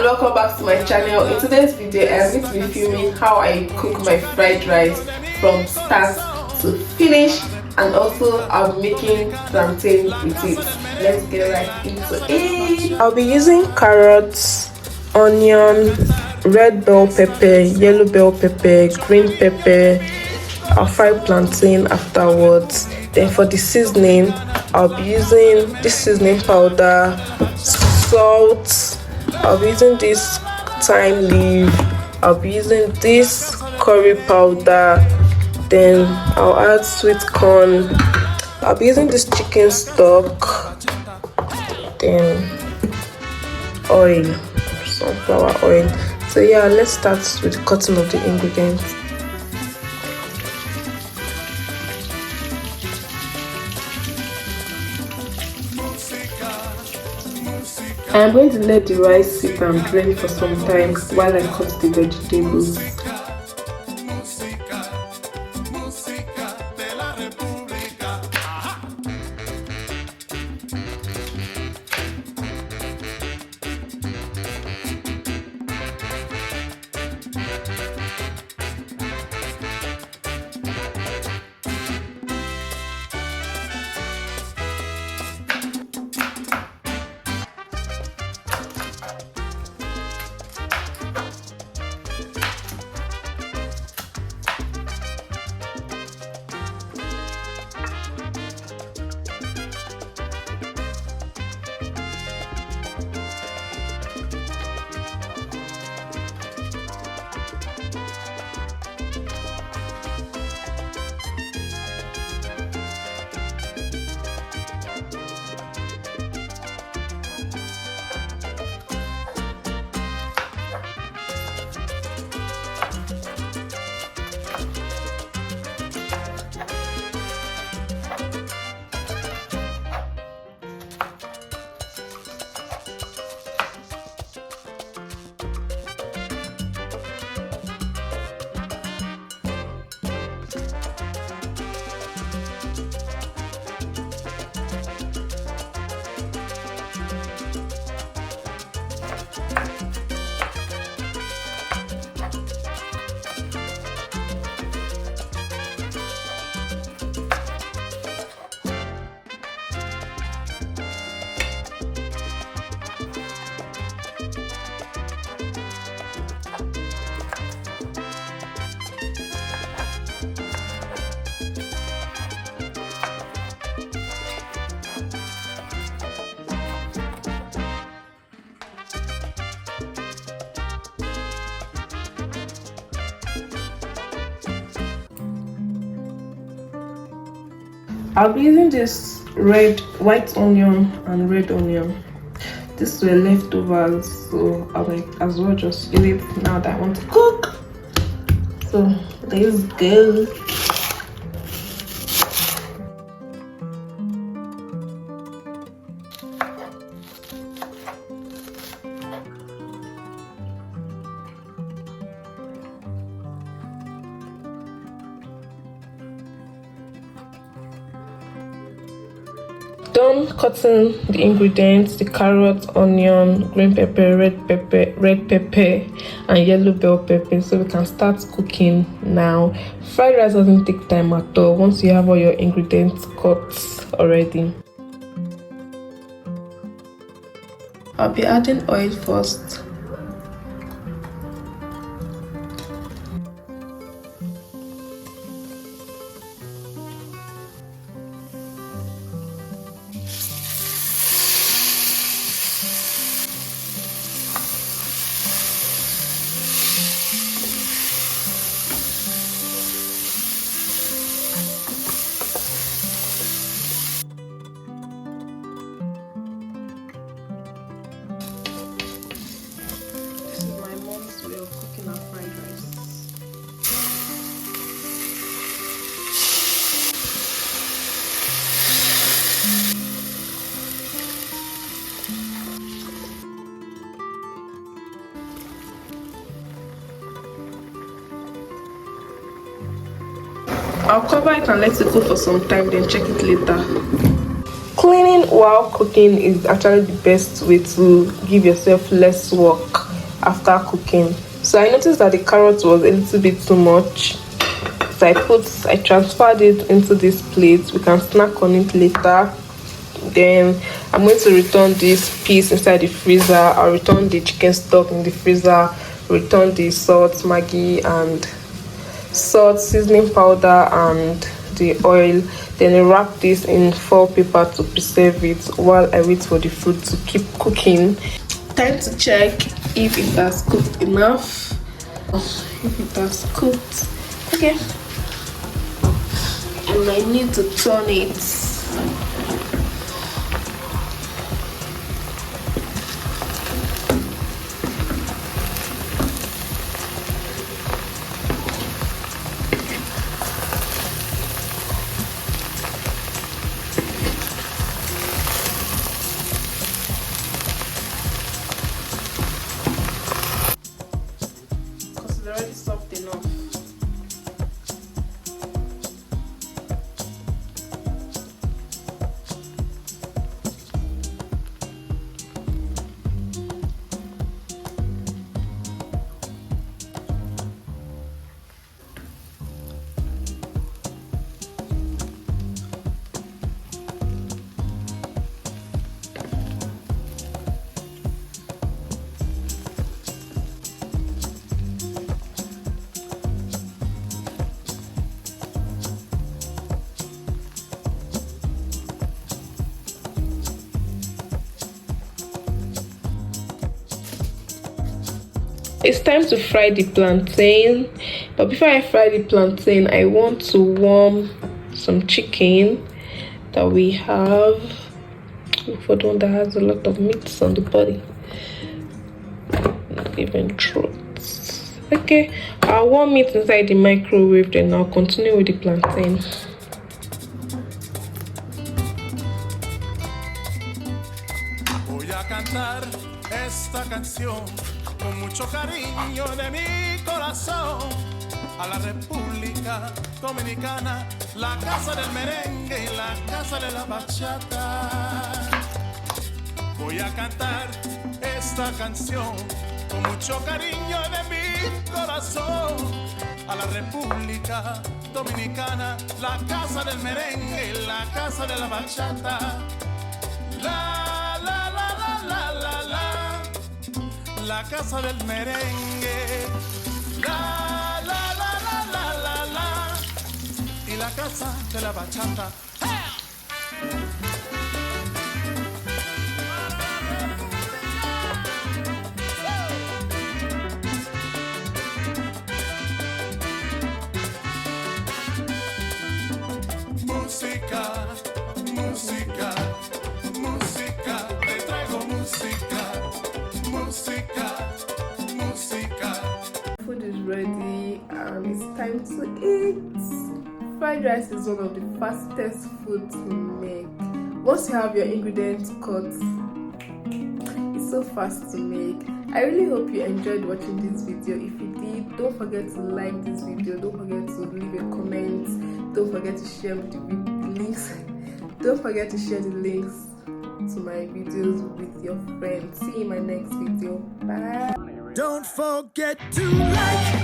welcome back to my channel. In today's video I am going to be filming how I cook my fried rice from start to finish, and also I'll be making plantain with it. Let's get right into it. I'll be using carrots, onion, red bell pepper, yellow bell pepper, green pepper. I'll fry plantain afterwards. Then for the seasoning, I'll be using this seasoning powder, salt. I'll be using this thyme leaf. I'll be using this curry powder. Then I'll add sweet corn. I'll be using this chicken stock. Then oil, sunflower oil. So yeah, let's start with the cutting of the ingredients. I am going to let the rice sit and drain for some time while I cut the vegetables. I'll be using this white onion and red onion. These were leftovers, so I might as well just use it now that I want to cook. So let's go. Done cutting the ingredients: the carrot, onion, green pepper, red pepper, and yellow bell pepper. So we can start cooking now. Fried rice doesn't take time at all once you have all your ingredients cut already. I'll be adding oil first. I'll cover it and let it cook for some time, then check it later. Cleaning while cooking is actually the best way to give yourself less work. after cooking. So I noticed that the carrot was a little bit too much, so I transferred it into this plate. We can snack on it later. Then I'm going to return this piece inside the freezer. I'll return the chicken stock in the freezer, return the salt, Maggi, and salt, seasoning powder, and the oil. Then wrap this in foil paper to preserve it while I wait for the food to keep cooking. Time to check if it has cooked enough. If it has cooked, okay, and I need to turn it. Already soft enough. It's time to fry the plantain, but before I fry the plantain, I want to warm some chicken that we have. Look for the one that has a lot of meats on the body, not even throats. Okay, I'll warm it inside the microwave, then I'll continue with the plantain. Voy a cantar esta canción con mucho cariño de mi corazón a la República Dominicana, la casa del merengue y la casa de la bachata. Voy a cantar esta canción con mucho cariño de mi corazón a la República Dominicana, la casa del merengue y la casa de la bachata. La casa del merengue, la y la casa de la bachata. Música, música, música, te traigo música. Música. Food is ready and it's time to eat. Fried rice is one of the fastest food to make. Once you have your ingredients cut, it's so fast to make. I really hope you enjoyed watching this video. If you did, don't forget to like this video, don't forget to leave a comment, don't forget to share the links, don't forget to share the links to my videos with your friends. See you in my next video. Bye. Don't forget to like